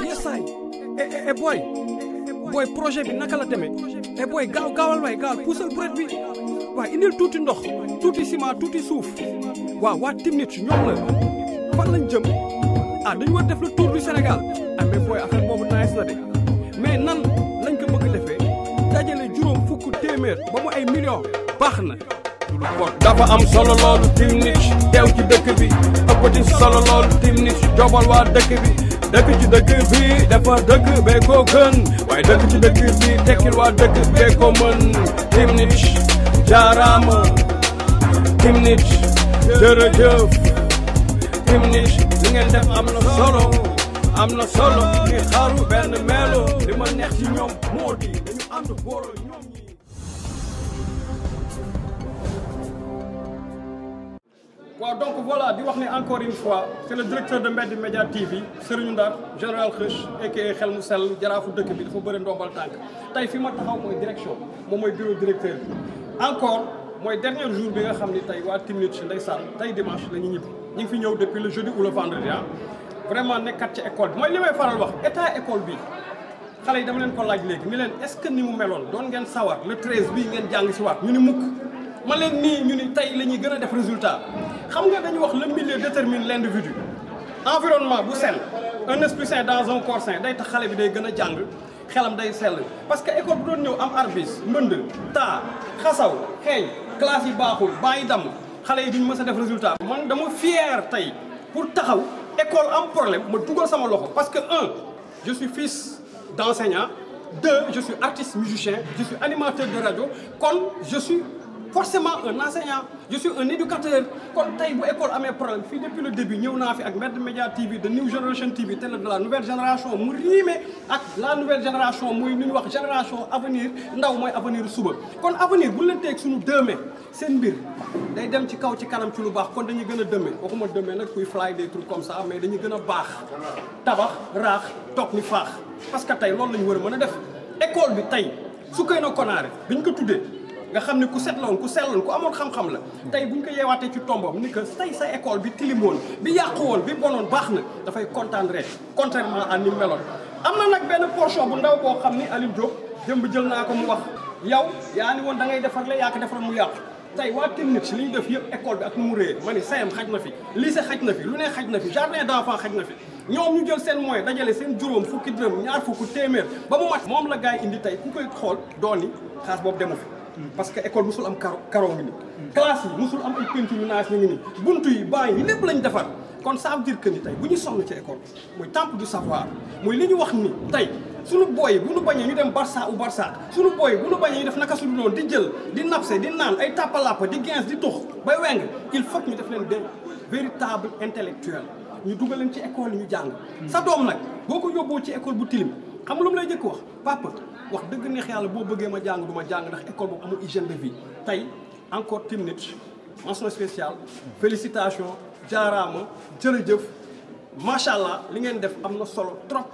yes ay boy projet bi naka la demee boy gaawal waay gaawal puusal bret bi waaw indil tuuti ndox tuuti ciment tuuti suuf waaw waa Timnit ñoom la fan lañ jëm dañu war def le tour du Sénégal mais boy affaire boobu nice la de mais nan lañ ko bëgg defee dajale juróom fukk téeméer ba mu ay millions baax na dafa am solo loolu Timnit teew ci dëkk bi ëppati solo loolu Timnit jobal waa dëkk bi dëkk ci dëkk bi dafa dëkk bee ko gën waaye dëkk ci dëkk bi tekkil waa dëkk bee ko mën Timnit jaaraama Timnit jërëjëf Timnit li ngeen def am na solo ni xaru benn melo li ma neex ci ñoom moo di dañu ànd booloo ñoom ñi waaw donc voilà di wax ne encore une fois c'est le directeur de Mbed Media TV Serigne Ndar général Xëch aka xel mu sell jaraafu dëkk bi dafa bëri ndombal tànk tey fi ma taxaw mooy direction moom mooy bureau directeur bi encore mooy dernier jour bi nga xam ni tey waa Timnit ndeysaan tey dimanche la ñu ñibbi ñu ngi fi ñëw depuis le jeudi ou le vendredi vraiment nekkat ci école bi mooy li may faral wax état école bi xale yi dama leen ko laaj léegi ni leen est-ce que ni mu meloon doon ngeen sawar le 13 bii ngeen jàng si waat ñu ni mukk ma leen nii ñu ni tey la ñuy gën a def résultat xam nga dañuy wax le milieu détermine l'individu environnement bu sell un esprit sain dans un corps sain day tax xale bi day gën a jàng xelam day sell parce que école bu doon ñëw am arbis mbënd taa xasaw xeeñ classe yi baaxul bàyyi dam xale yi duñ mës a def résultat man dama fier tey pour taxaw école am problème ma dugal sama loxo parce que je suis fils d'enseignant 2 je suis artiste musicien je suis animateur de radio kon je suis forcément un enseignant je suis un éducateur kon tey bu école amee problème fii depuis le début ñëw naa fi ak Mbed Media TV de New Generation TV télé de la nouvelle génération mu riime ak la nouvelle génération muy lu ñu wax génération avenir ndaw mooy avenir suba kon avenir bu leen teeg suñu dëmee seen mbir day dem ci kaw ci kanam ci lu baax kon dañuy gën a dëmee waxuma dëmee nag kuy fly des trucs comme ça mais dañuy gën a baax tabax raax toog ni faax parce que tey loolu la ñu war a mën a def école bi tey Soukeyna Konaté bi ñu ko tuddee nga xam ne ku setloon ku selloon ku amoon xam-xam la tey bu ñu ko yeewaatee ci tombam ni que tey sa école bi tilimoon bi yàqu woon bi bonoon baax na dafay kontaan rek contrairement à ni mu meloon am na nag benn portion bu ndaw boo xam ni Aliou Diop jëmb jël naa ko mu wax yow yaa ni woon da ngay defar la yaa ko defaroon mu yàqu tey waa Timnit li ñu def yëpp école bi ak nu mu réyee ma ni sayam xaj na fi lycée xaj na fi lu ne xaj na fi jardin d'enfants xaj na fi ñoom ñu jël seen moyen dajale seen juróom fukki dërëm ñaar fukki téeméer ba mu mat moom la gars yi indi tey ku koy xool dooni xaas boobu demu fi parce que école musul am karo ngi ni classe yi musul am ay peinture yu naas ñu ngi ni buntu yi baa yi lépp lañ defar kon ça veut dire que ni tey bu ñu sonn ci école muy temple du savoir muy li ñu wax ni tey suñu booy bu ñu bañee ñu dem Barça ou Barça suñu booy bu ñu bañee ñu def naka suñu noonu di jël di napse di naan ay tàppalàppa di gens di tux bay weng il faut que ñu def leen des véritable intellectuel ñu dugal leen ci école yi ñu jàng sa doom nag boo ko yóbboo ci école bu tilim xam nga lu mu lay jëkk wax papa wax dëgg neex yàlla boo bëggee ma jàng du ma jàng ndax école boobu amul hygiène de vie tey encore Timnit mention spéciale félicitations jaaraama jërëjëf macha allah li ngeen def am na solo trop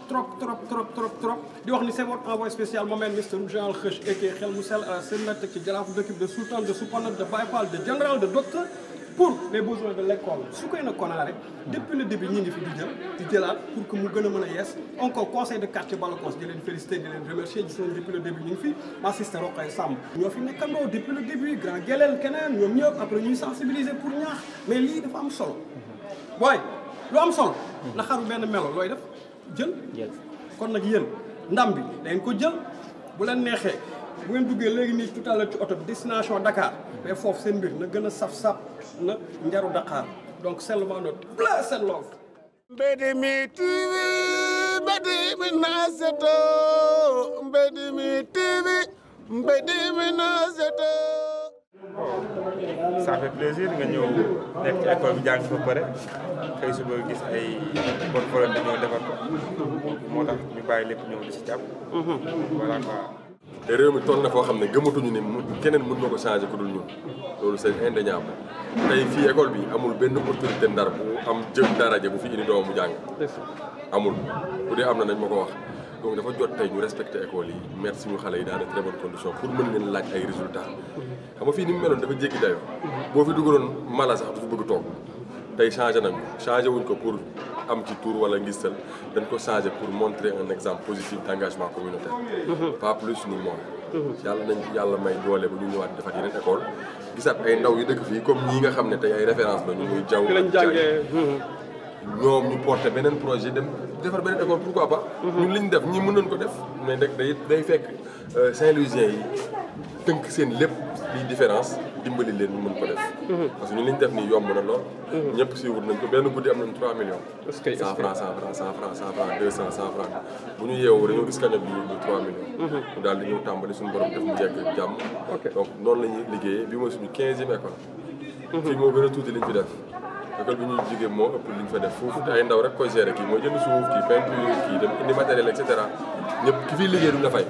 di wax ni c'est votre envoyé spécial moi-même Mister Général Xëch aka xel mu sell à seen ci jaraafu dëkk de sultan de soupanat de Baye Fall de général de docteur pour les besoins de l'école Soukeyna Konaté depuis le début ñi ngi fi di jëlaat pour que mu gën a mën a yees encore conseil de quartier Balakos di leen féliciter di leen remercier gis nañ depuis le début ñu ngi fi ma sister Rokhaya Samb ñoo fi nekkandoo depuis le début grand Gelel keneen ñoom ñëpp après ñuy sensibiliser pour ñaax mais lii dafa am solo waaye lu am solo na xaru benn melo looy def jël kon nag yéen ndam bi dangeen ko jël bu leen neexee bu ngeen duggee léegi nii tout à l'heure ci oto bi destination Dakar mais foofu seen mbir na gën a saf-saf na njaru Dakar donc seulement notre bless and love. Mbed mi TV Mbed mi naseto Mbed mi TV Mbed mi naseto. Ça fait plaisir nga ñëw nekk ci école bi jàng fa pare xëy suba gis ay bonne volonté ñëw defar ko moo tax ñu bàyyi lépp ñëw di ci jàpp. voilà quoi. te réew mi toll na foo xam ne gëmatuñu ni keneen mën na ko changer ku dul ñun loolu c'est indéniable tey fii école bi amul benn autorité Ndar bu am jëm daraja bu fi indi doom mu jàng amul bu dee am na nañ ma ko wax donc dafa jot tey ñu respecté école yi mettre suñu xale yi dans de très bonnes conditions pour mën leen laaj ay résultats xam nga fii ni mu meloon dafa jéggi dayoo boo fi dugaloon mala sax du fi bëgg toog tey changé nañ ko changé wuñ ko pour am ci tour wala ngistal dañ ko changé pour montrer un exemple positif d'engagement communautaire. pas plus ni moins. yàlla nañ yàlla may doole ba ñu ñëwaat defar yeneen école gisaat ay ndaw yu dëkk fii comme ñii nga xam ne tey ay référence la ñu muy jaww fi lañ jàngee ñoom ñu porté beneen projet dem defar beneen école pourquoi pas. ñun li ñu def ñi mën nañ ko def mais nag day fekk Saint-Louisiens yi tënk seen lépp liy différence dimbali leen ñu mën ko def. parce que ñun li ñu def nii yomb na lool. ñëpp suivre nañ ko benn guddi am nañ 3 millions. est-ce que 100 francs 100 francs 100 francs 100 francs 200 100 francs bu ñu yeewoo dañoo gis cagnotte bi ñu 3 millions. ñu daal di ñëw tàmbali suñu borom def mu yegg jàmm. donc noonu la ñuy liggéeyee bi mooy suñu 15e école. fii moo gën a tuuti liñ fi def. école bi ñuy jógee moo ëpp liñ fa def foofu te ay ndaw rek koy gérer kii mooy jënd suuf kii peinture kii dem indi matériel et cetera ñëpp ki fiy liggéey duñ la fay.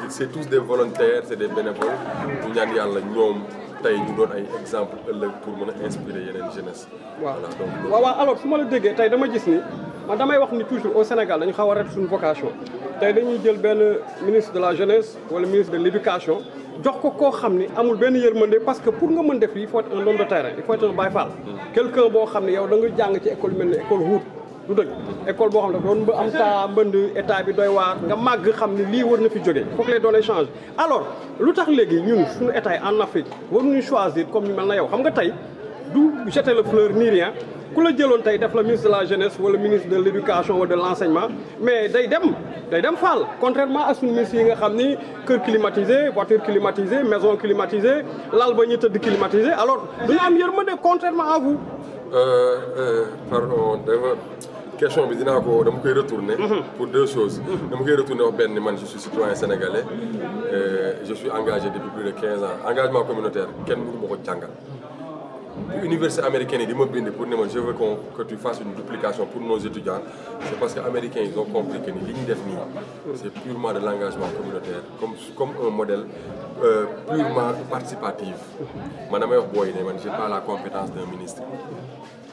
c'est tous des volontaires c'est des bénévoles. ñu ñaan yàlla ñoom tey ñu doon ay exemple ëllëg pour mën a inspirer yeneen jeunesse. voilà donc waaw alors su ma la déggee tey dama gis ni man damay wax ni toujours au Sénégal dañu xaw a ret suñu vocation tey dañuy jël benn ministre de la jeunesse wala ministre de l'éducation jox ko koo xam ni amul benn yërmande parce que pour nga mën def lii il faut être un homme de terrain il faut être un Baye Fall. quelqu'un boo xam ne yow da nga jàng ci école mel ne école Hout du dëgg école boo xam ne doon ba am taa mbënd état bi doy waar nga màgg xam ni lii war na fi jógee il faut que les données changent alors lu tax léegi ñun suñu état yi en Afrique waruñu choisir comme ñu mel na yow xam nga tey du jeter la fleur ni rien ku la jëloon tey def la ministre de la jeunesse wala ministre de l'éducation wala de l'enseignement mais day dem Fall contrairement à suñu ministre yi nga xam ni kër climatisé voiture climatisée maison climatisée lal ba ñu tëdd climatisé alors duñu am yërmande contrairement à vous. pardon question bi dama koy retourner pour deux choses. dama koy retourner wax benn man je suis citoyen sénégalais je suis engagé depuis plus de 15 ans engagement communautaire kenn mënu ma ko jàngal. Université américaine yi di ma bind pour ne ma je veux que tu fasses une duplication pour nos étudiants c'est parce que américains ils ont compris que ni li ñu def nii c'est purement de l'engagement communautaire comme un modèle purement participatif man damay wax booy ne man j'ai pas la compétence d'un ministre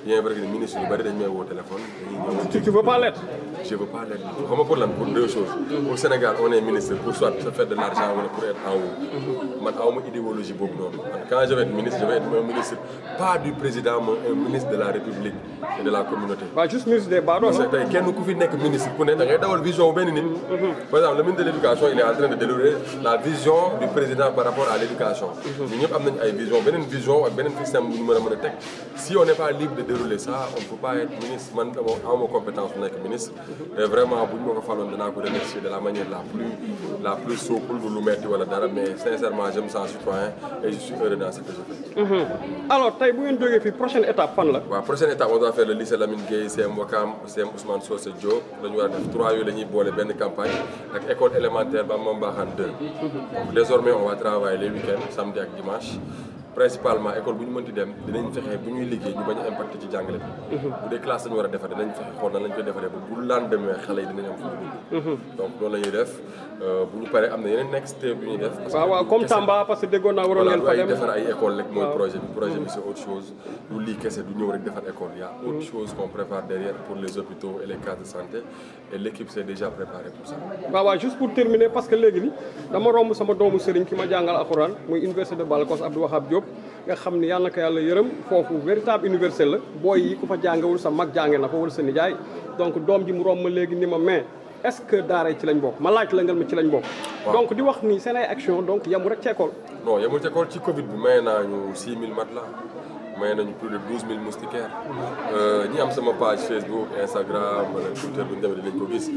bien vrai que ministre yu bari dañ may woo téléphone dañuy ñëw. tu veux pas l'être. je veux pas l'être xam nga pour lan pour deux choses au Sénégal on est ministre pour soit se faire de l'argent wala pour être en haut man awma idéologie boobu noonu man quand je vais être ministre je vais être un ministre pas du président mais un ministre de la République et de la communauté. waaw juste ministre des Badoo. parce que tey kenn ku fi nekk ministre ku ne da ngay dawal vision benn nit. par exemple le ministre de l'éducation il est en train de dérouler la vision du président par rapport à l'éducation. ñun ñëpp am nañu ay vision beneen vision ak beneen système bu ñu mën a teg si on n'est pas libre de dérouler ça on ne peut pas être ministre man amoo compétence bu nekk ministre. et vraiment bu ñu ma ko faloon danaa ko remercier de la manière la plus souple lu metti wala dara mais sincèrement je me sens citoyen et je suis heureux dans ce que je fais. alors tey bu ngeen jógee fii prochaine étape fan la. waaw prochaine étape on doit faire le lycée Lamine Gueye CM Wakam CM Ousmane Socé Diop la ñu war a def 3 yooyu la ñuy boole benn campagne ak école élémentaire Bamba Mbaxane 2. donc désormais on va travailler les week-ends samedi ak dimanche. principalement école bu ñu mënti dem dinañ fexe bu ñuy liggéey ñu bañ a impacté ci jàngale bi. bu dee classe lañu war a defar dinañ fexe xool nan lañ koy defaree ba bu lendemain xale yi dinañ am fu ñu donc loolu la ñuy def bu ñu paree am na yeneen next step yu ñuy def. waaw comme Tamba parce que déggoon naa waroon ngeen fa dem defar ay école rek mooy projet bi c'est autre chose du lii kese du ñëw rek defar école y a autre chose qu'on prépare derrière pour les hôpitaux et les cases de santé et l'équipe s'est déjà préparée pour ça. waaw juste pour terminer parce que léegi ni dama romb sama doomu sëriñ ki ma jàngal alxuraan muy université de Balakos Abdou Wahab Diop nga xam ni yàlla na ko yàlla yërëm foofu véritable université la booy yi ku fa jàngewul sa mag jànge na fa wala sa nijaay donc doom ji mu romb ma léegi ni ma mais est-ce que daara ci lañ bokk ma laaj la ngal ma ci lañ bokk. donc di wax ni seen ay action donc yemul rek ci école. non yemul ci école ci Covid bi maye naa ñu 6000 matelas maye nañu plus de 12000 moustiquaires ñi am sama page Facebook Instagram wala Twitter bu ñu demee dinañ ko gis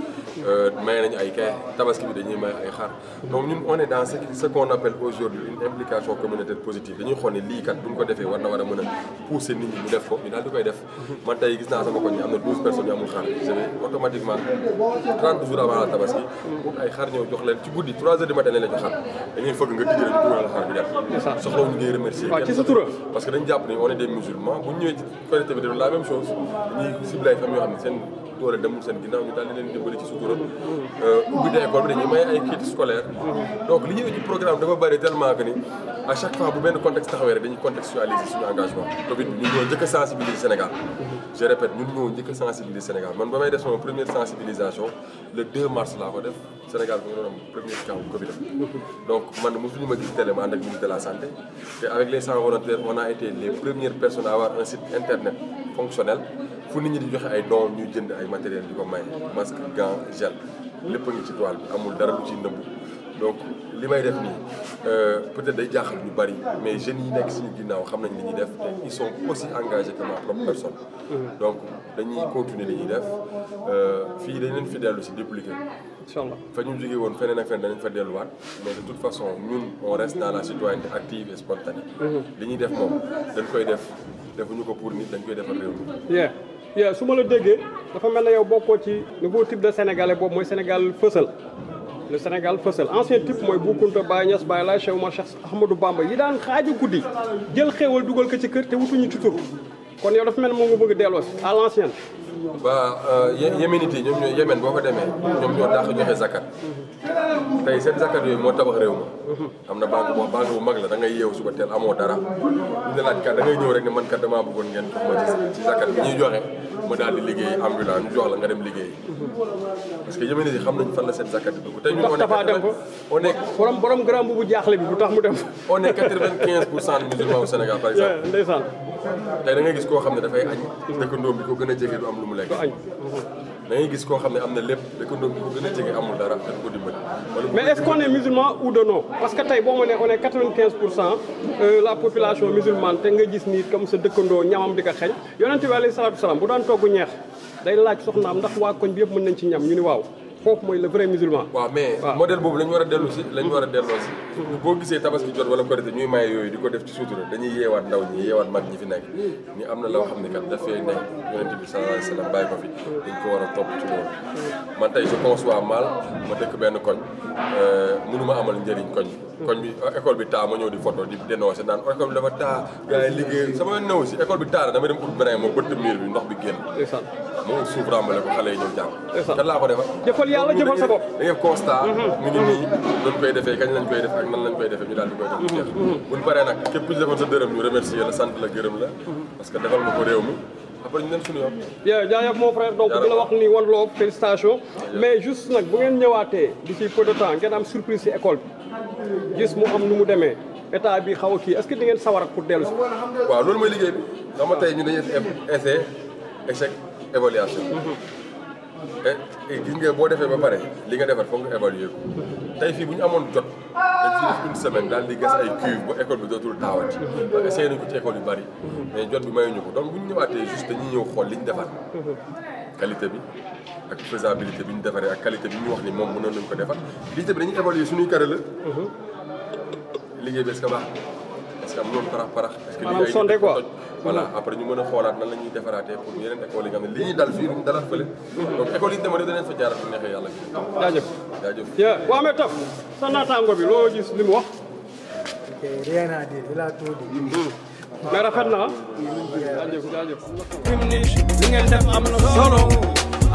maye nañu ay kay tabaski bi dañuy maye ay xar donc ñun on est dans ce qu'on appelle aujourd'hui une implication communautaire positive dañuy xool ne lii kat bu ñu ko defee war na war a mën a pousser nit ñi ñu def ko ñu daal di koy def man tey gis naa sama koñ bi am na 12 personnes yu amul xar je vais automatiquement 30 jours avant la tabaski pour ay xar ñëw jox leen ci guddi 3 heures du matin lañ la jox xar dañuy fëgg nga tijji rek ñu dugalal xar bi dem soxlawuñu ngay remercier ci sa tura parce que dañ jàpp ne on est des musulmans bu ñu ñëwee ci Korité bi de la même chose dañuy ciblé ay famille yoo xam ne seen doole demul seen ginnaaw ñu daal di leen dimbali ci sutura ubbi de école bi dañuy may ay kits scolaires donc li ñuy ci programme dafa bëri tellement que ni à chaque fois bu benn contexte taxawee rek dañuy contextualiser suñu engagement Covid bi ñun ñoo njëkk a sensibiliser Sénégal je répète ñun ñoo njëkk a sensibiliser Sénégal man ba may def sama première sensibilisation le 2 mars laa ko def Sénégal bi nga doon am premier cas bu Covid donc man mosuñu ma gis télé ma ànd ak ministre de la santé te avec les 100 volontaires on a été les premières personnes à avoir un site internet fonctionnel fu nit ñi di joxe ay dons ñuy jënd ay matériel di ko may masque gant gel lépp a ngi ci toile bi amul dara lu ci nëbbu donc li may def nii peut-être day jaaxal ñu bari mais jeunes yi nekk suñu ginnaaw xam nañ li ñuy def ils sont aussi engagés que ma propre personne donc dañuy continuer li ñuy def fii dañ leen fi dellu si dupliquer inchallah fa ñu jógee woon feneen ak feneen danañ fa delluwaat mais de toute façon ñun on reste dans la citoyenneté active et spontanée li ñuy def moom dañ koy def defuñu ko pour nit dañ koy defal réew mi su ma la déggee dafa mel ne yow bokkoo ci nouveau type de sénégalais boobu mooy Sénégal fësal le Sénégal fësal ancien type mooy Bou Kounta Baye Niass Baye Laye Cheikh Oumar Cheikh Ahmadou Bamba yi daan xaaju guddi jël xéewal dugal ko ci kër te wutuñu ci tur kon yow dafa mel ne moom nga bëgg delloo si à l'ancienne. yéménité ñoom ñooy Yémen boo ko demee ñoom ñoo daax joxe zakat tey seen zakat yooyu moo tabax réew ma am na banque bu mag la da ngay yeewu suba teel amoo dara ñu ne laaj kat da ngay ñëw rek ne man kat damaa bëggoon ngeen jox ma ci zakat bi ñuy joxe ma daal di liggéey ambulant ñu jox la nga dem liggéey parce que yéménité xam nañ fan la seen zakat bi dugg tey ñu on est borom grand bu jaaxle bi bu tax mu dem on est 95% de musulmans au Sénégal par exemple ndeysaan tey da ngay gis koo xam ne dafay añ dëkkandoom bi ko gën a jege du am lu mu lekk da ngay gis koo xam ne am na lépp dëkkandoom bi ko gën a jege amul dara dañ ko dimbali mais est-ce qu'on est musulman ou de non parce que tey boo ma ne on est 95% la population musulmane te nga gis nii comme sa dëkkandoo ñamam di ko xeeñ yonente bi alayhi salaatu salaam bu daan togg ñeex day laaj soxnaam ndax waa koñ bi yëpp mën nañ ci ñam ñu ni waaw kooku mooy le vrai musulman. waaw mais modèle boobu la ñu war a dellu si la ñu war a delloo si boo gisee tabaski jot wala korité ñuy maye yooyu di ko def ci suutura dañuy yeewaat ndaw ñi yeewaat mag ñi fi nekk ni am na loo xam ne kat dafay nekk yonente bi sallallahu alayhi wa sallam bàyyi ko fi dañ ko war a topp ci loolu man tey je conçois mal ma dëkk benn koñ mënuma amal njëriñ koñ bi école bi taa ma ñëw di photo di dénoncé naan école bi dafa taa gars yi liggéey sama yoon new si école bi taa damay dem ut beneen ma bëtt miir bi ndox bi génn moo suuf rambale ko xale yi ñëw jàng kan laa ko defal jëfal yàlla jëfal sa bopp da ngeen constat mu ngi nii doon koy defee kañ lañ koy def ak nan lañ koy defee ñu daal di koy def bu jeex buñ paree nag képp ku ci defoon sa dërëm ñu remercier la sant la gërëm la parce que defal nga ko réew mi après ñu dem suñu yoon jaajëf mon frère donc di la wax ni one love félicitations mais juste nag bu ngeen ñëwaatee d'ici peu de temps ngeen am surprise ci école bi gis mu am nu mu demee état bi xaw a kii est-ce que di ngeen sawarat pour dellu si waaw loolu mooy liggéey bi xam nga tey ñu dañuy def essai échec évaluation gis nga boo defee ba pare li nga defar foog nga évaluer ko tey fii bu ñu amoon jot dañ fi def une semaine daal di gas ay cuve ba école bi dootul taawati parce que essayé nañ ko ci école yu bari mais jot bi mayuñu ko donc bu ñu ñëwaatee juste dañuy ñëw xool li ñu defar qualité bi ak faisabilité bi ñu defaree ak qualité bi ñu wax ni moom mënoon nañu ko defar liggéey bi dañuy évaluer suñuy carré la liggéey bi est-ce que baax est-ce que am noonu parax est-ce que maanaam sondé quoi voilà après ñu mën a xoolaat nan la ñuy defaraatee pour yeneen école yi nga xam ne li ñuy dal fii lu ñu dalaat fële donc école yi ñu demoon danañ fa jaarat bu neexee yàlla jaajëf waaw mais taf sa naataango bi loo gis li mu wax rien à dire il a tout dit mais rafet na jaajëf li ngeen def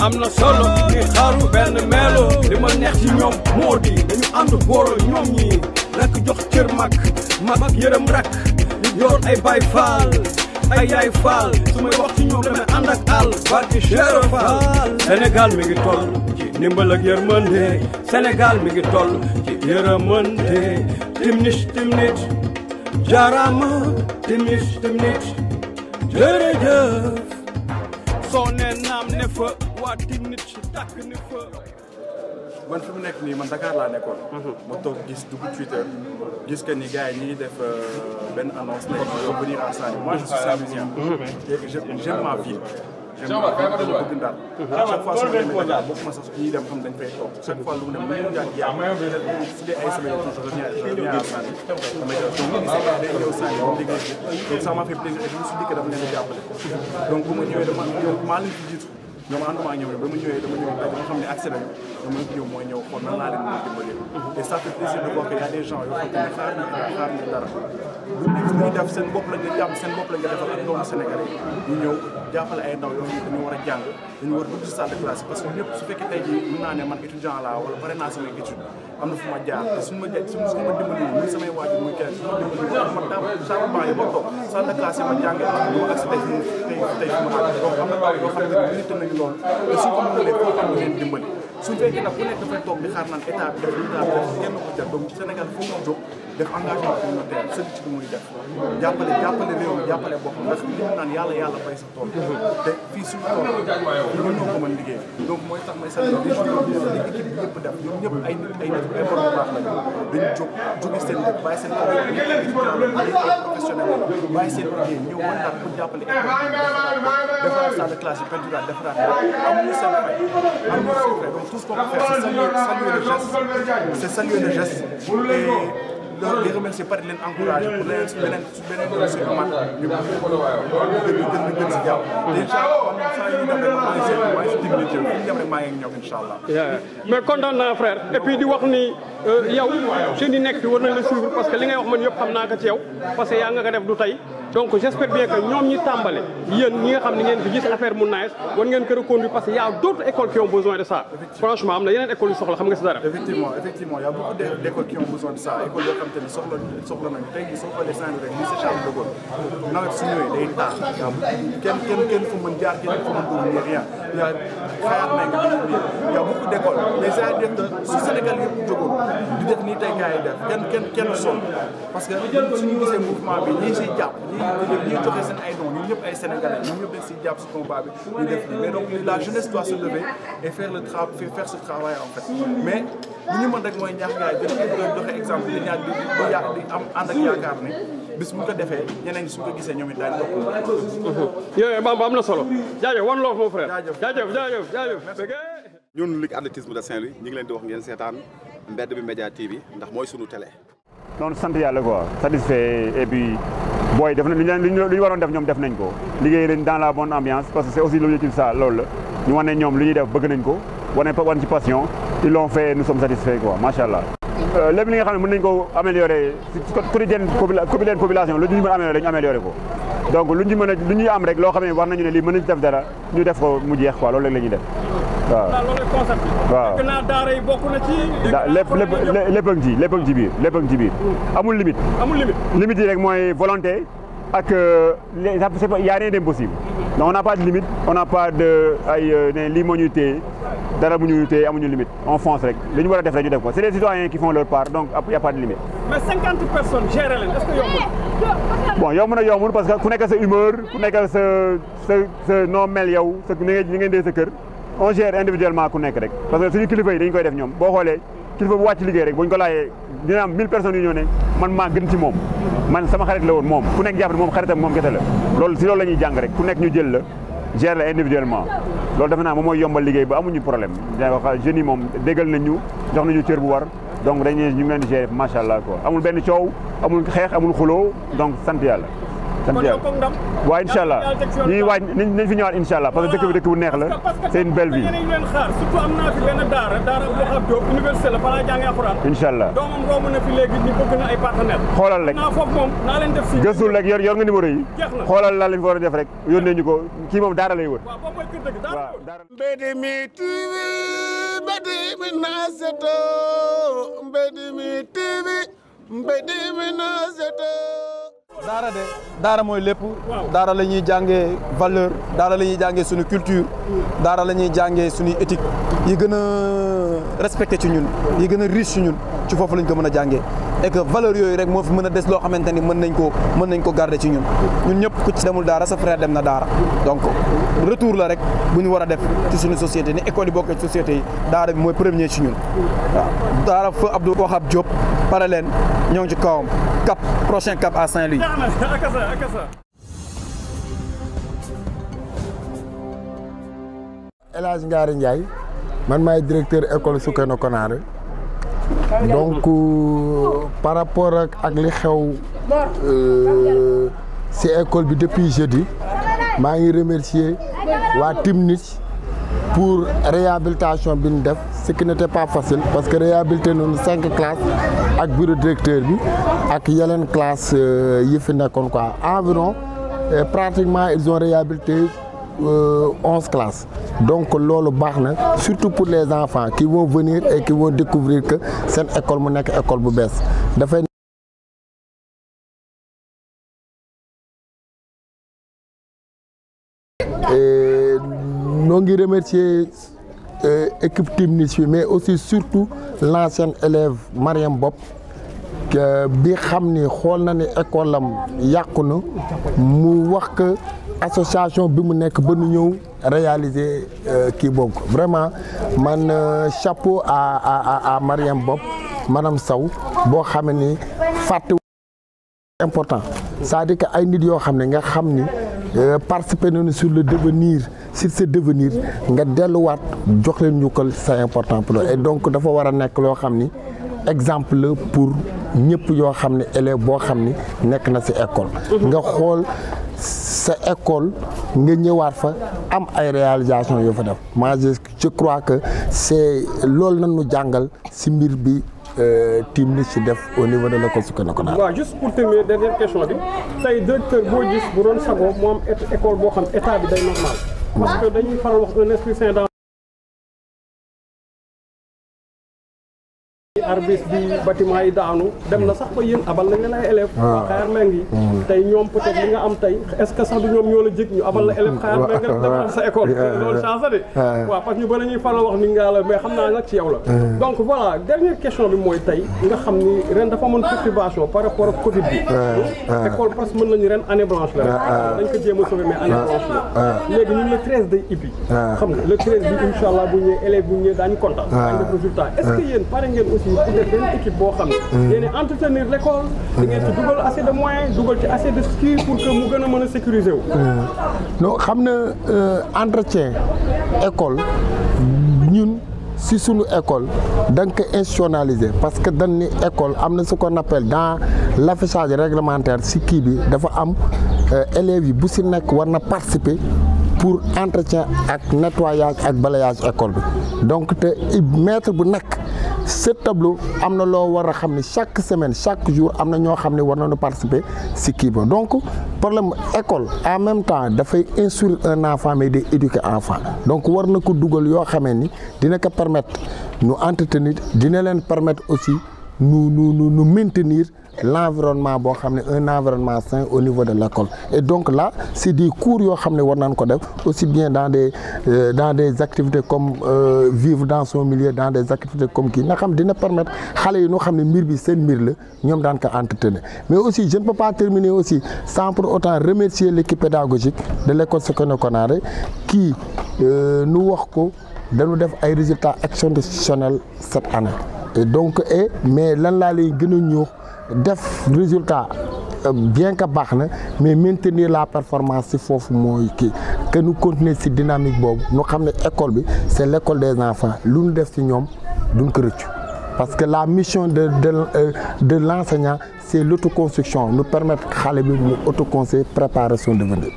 am na solo ni xaru benn melo li ma neex ci ñoom moo di dañu ànd booloo ñoom ñi rek jox cër mag yërëm rak yor ay bay faal ay yaay faal su may wax ci ñoom damay ànd ak àll barki Cheikh Fall Sénégal mi ngi toll ci ndimbal ak yërmande Sénégal mi ngi toll ci yërmande timnit jaarama timnit jërëjëf soo ne naam ne fa waa timnit ci tàkk ne fa man fi mu nekk nii man Dakar laa nekkoon. ma toog gis dugg Twitter gis que ni gars yi ñi ngi def benn annonce ne ils vont venir à Saint-Louis. Moi je suis saint-louisien. et j'aime ma ville. j'aime ma ville dama bëgg Ndar. chaque fois su ma demee Dakar bokkuma sax ñuy dem xam dañ fay toog chaque fois lu mu dem lu mu jàng yaa su dee ay semaines yi je reviens à Saint-Louis. damay def donc gis nga day ñëw Saint-Louis moom liggéey donc ça m'a fait plaisir et je me suis dit que dama leen di jàppale. donc bu ma ñëwee dama maa leen fi jiitu. ñoom ànduma ak ñoom ba ma ñëwee dama xam ne accès nañu dama ñëw mooy ñëw xool nan laa leen mën a dimbalee et ça fait plaisir de voir que y a des gens yoo xam ne xaar ñu dara lu ñuy def seen bopp lañ jàpp seen bopp lañ ko defal ak doomu Sénégalais ñu ñëw jàppale ay ndaw yoo xam ne dañu war a jàng dañu war a dugg ci salle de classe parce que ñëpp su fekkee tey jii mën naa ne man étudiant laa wala pare naa samay étude am na fu ma jaar te suñu ma dimbali muy samay waajur muy kenn suñu ma dimbali ma taam chaque banc yi ba toog salle de classe yi ma jàngee lu ma accès tey fi ma àgg donc am na ndaw yoo xam ne mérité nañu loolu te suñ ko mënulee foo xam ne leen dimbali suñ fekkee nag ku nekk dafay toog di xaar naan état bi def état bi def kenn ko jar donc Sénégal foo mu jóg def engagement communautaire sëñ ci lu muy def jàppale réew mi jàppale boppam ndax li ñu naan yàlla bay sa tool te fii suñu tool ñun ñoo ko mën liggéey donc mooy tax may sant li équipe bi yëpp def ñoom ñëpp ay borom bu baax lañu dañu jóge seen bopp bàyyi seen tool ay professionnel bàyyi seen liggéey ñëw mën daal pour jàppale defaraat salle de classe yi peinture defaraat amuñu seen fay donc tout ce qu'on peut faire c'est saluer le geste et les remercier par leen encourager pour leen beneen dossier amaat ñu gën si jàpp déjà kon saa yu ñu dem rek maa ngi si dimbali jël fu ñu dem rek maa ngi ñëw incha allah. mais kontaan naa frère et puis di wax ni yow jeunes yi nekk fi war nañ la suivre parce que li ngay wax man yëpp xam naa ko ci yow parce que yaa nga ko def du tey donc j'espère bien que ñoom ñi tàmbale yéen ñi nga xam ne ngeen fi gis affaire mu nice war ngeen ko reconduire parce que y a d'autres écoles qui ont besoin de ça franchement am na yeneen écoles yu soxla xam nga si dara. effectivement il y a beaucoup d'écoles qui ont besoin de ça école yoo xam te ni soxla nañu tey jii soo xoolee Saint-Louis rek lycée Charles de Gaulle nawet su ñëwee day taa kenn fu mën jaar kenn fu mën dugg nii rien y a xayaat nañ nga dugg nii y a beaucoup d'écoles mais ça veut dire que su Sénégal yëpp jógoon di def nii tey gars yi def kenn sonn parce que suñu gisee mouvement bi ñii siy jàpp ñii joxe seen ay dons ñun ñëpp ay Sénégalais ñun ñëpp dañ siy jàpp si combat bi ñu def nii mais donc la jeunesse doit se lever et faire ce travail en fait mais li ñu mën rek mooy ñaax gars yi gën joxe exemple di ñaar di am ànd ak yaakaar ne bis bu ko defee ñeneen ñi su ko gisee ñoom it daañu topp. yooyu Bamba am na solo jaajëf one love mon frère. jaajëf. ñun Ligue athlétisme de Saint-Louis ñu ngi leen di wax ngeen seetaan Mbedd bi Média TV ndax mooy sunu télé. noonu sant yàlla quoi satisfait et puis booy def na lu ñu waroon def ñoom def nañ ko liggéey nañ dans la bonne ambiance parce que c'est aussi l'objectif ça loolu la ñu wane ñoom lu ñuy def bëgg nañ ko wan ci passion ils l'ont fait nous sommes satisfaits quoi macha allah. lépp li nga xam ne mën nañ ko améliorer si quotidien population lu ñu mën a améliorer dañu améliorer ko donc lu ñuy am rek loo xam ne war nañu ne lii mën nañ ci def dara ñu def ko mu jeex quoi loolu rek la ñuy def waaw. waaw dégg naa daara yi bokk na ci. lépp a ngi ci biir amul limite. limite yi rek mooy volonté ak y a rien d'impossible donc on n'a pas de limite on n'a pas de ne lii moo ñuy téye dara mu ñu téye amuñu limite on fonce rek li ñu war a def rek ñu def ko c'est des citoyens qui font leur part donc y a pas de limite. mais 50 personnes gérer leen est-ce que yombul. bon yombul parce que ku nekk sa humeur ku nekk sa noo mel yow sa ni ngeen dee sa kër on gère individuellement ku nekk rek parce que suñu kilifa yi dañu koy def ñoom boo xoolee kilifa bu wàcc liggéey rek buñ ko laajee dina am 1000 personnes yu ñëw ne man maa gën ci moom man sama xarit la woon moom ku nekk jàpp ne moom xaritam moom kese la loolu si loolu la ñuy jàng rek ku nekk ñu jël la gère la individuellement loolu defe naa moom mooy yombal liggéey ba amuñu problème jeunes yi moom déggal nañ ñu jox nañu cër bu war donc dañuy ñu ngi leen di gérer macha allah quoi amul benn coow amul xeex amul xuloo donc sant yàlla. sant yàlla waaw incha allah ñuy waaj nañ fi ñëwaat incha allah parce que dëkk bu neex la c'est une belle ville. leen xaar surtout am naa fi benn daara boo xam Diop université la fa laa jàngee alxuraan. incha allah doomam romb na fi léegi ñu bëgg na ay partenaires. xoolal rek naa foofu moom naa leen def si. gëstul rek yor nga numéro yi. xoolal la lañ fa war a def rek yónnee ñu ko kii moom daara lay wër. waaw boobu mooy kër dëgg daara. Mbedd mi TV Mbedd mi naa seto Mbedd mi TV Mbedd mi naa seto. daara mooy lépp daara la ñuy jàngee valeur daara la ñuy jàngee suñu culture daara la ñuy jàngee suñuy éthique yi gën a respecté ci ñun yi gën a riche ci ñun ci foofu lañ ko mën a jàngee et que valeur yooyu rek moo fi mën a des loo xamante ni mën nañ ko garder ci ñun ñëpp ku ci demul daara sa frère dem na daara donc retour la rek bu ñu war a def ci suñu société ni école yi bokk ci société yi daara bi mooy premier ci ñun waaw daara fa Abdou Wahab Diop pare leen ñoo ngi ci kawam cap prochain cap à Saint-Louis. El Hadj Ngari Ndiaye man maay directeur école Soukeyna Konaré donc par rapport ak li xew ci école bi depuis jeudi maa ngi remercier waa Timnit pour réhabilitation bi ñu def ce qui n'était pas facile parce que réhabilité nañu 5 classes ak bureau directeur bi ak yeneen classe yi fi nekkoon quoi environ pratiquement ils ont réhabilité 11 classes donc loolu baax na surtout pour les enfants qui vont venir et qui vont découvrir que seen école mu nekk école bu bees dafay ñoo ngi remercier équipe Timnit bi mais aussi surtout l'ancienne élève Mariam Bob bi xam ni xool na ne école am yàqu na mu wax que association bi mu nekk ba nu ñëw réaliser kii boobu vraiment man chapeau à Mariam Bob madame Sow boo xam ni fàtte important c'est-à-dire que ay nit yoo xam ne nga xam ni participer nañu sur le devenir sur ce devenir nga delluwaat jox leen njukkal c'est important pour et donc dafa war a nekk loo xam ni exemple la pour ñëpp yoo xam ne élève boo xam ni nekk na ci école nga xool sa école nga ñëwaat fa am ay réalisation yoo fa def moi je crois que c'est loolu nañu jàngal ci mbir bi team ni ci def au niveau de l'école Soukeyna Konaté. waaw juste pour terminer dernière question bi tey directeur boo gis bu doon sagoo mu am école boo xam état bi day normal parce que dañuy faral wax un esprit sain dans arbis bi bâtiment yi daanu dem na sax ba yéen abal nañ leen ay élèves xaar meng yi tey ñoom peut-être li nga am tey est-ce que sax du ñoom ñoo la jëg ñu abal la élève xaar meng nga defal sa école loolu chance de waaw parce que ñu bëri ñuy faral wax ni nga la mais xam naa nag ci yow la donc voilà dernière question bi mooy tey nga xam ni ren dafa amoon perturbation par rapport ak Covid bi école presque mën nañu ren année blanche la dañ ko jéem a sauver mais année blanche la léegi ñun le 13 day ibbi xam nga le 13 bi incha allah bu ñëwee élèves bu ñëwee daañu kontaan daañu def résultat est-ce que yéen pare ngeen aussi pour def benn équipe boo xam ne yéen entretenir l'école di ngeen ci dugal assez de moyens dugal ci assez de skills pour que mu gën a mën a sécuriser wu. non xam na entretien école ñun si sunu école da nga ko institutionnaliser parce que dañ ni école am na ce qu'on appelle dans l'affichage réglementaire si kii bi dafa am élèves yi bu si nekk war na participer pour entretien ak nettoyage ak balayage école bi donc te maître bu nekk ce tableau am na loo war a xam ne chaque semaine chaque jour am na ñoo xam ne war nañu participer si kii ba donc problème école en même temps dafay instruire un enfant mais day éduquer enfant donc war na ko dugal yoo xamee ni dina ko permettre nous entretenir dina leen permettre aussi nous maintenir l'environnement boo xam ne un environnement sain au niveau de l'école et donc là c'est des cours yoo xam ne war nañ ko def aussi bien dans des activités comme vivre dans son milieu dans des activités comme kii nga xam dina permettre xale yi noo xam ne mbir bi seen mbir la ñoom daan ko entretenir mais aussi je ne peux pas terminer aussi sans pour autant remercier l'équipe pédagogique de l'école Soukeyna Konaté qui nu wax ko dañu def ay résultats exceptionnels cette année et donc mais lan laa lay gën a ñëw def résultat bien que baax na mais maintenir la performance ci foofu mooy kii que nous continuer ci dynamique boobu ñu xam ne école bi c'est l'école des enfants lu ñu def ci ñoom duñ ko rëccu parce que la mission de l'enseignant c'est l'autoconstruction nous permettre xale bi mu autoconstruire préparer son devenir.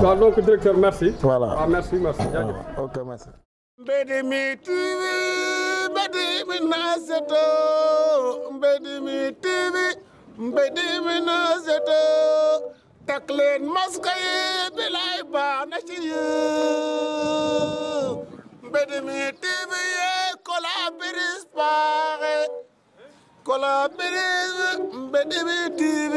waaw donc directeur merci. voilà waaw merci ok merci. Mbedemi TV Mbedemi Naseto Mbedemi TV Mbedemi Naseto takleen maska yi bilay baax na ci yéen Mbedemi TV collaborise Mbedemi TV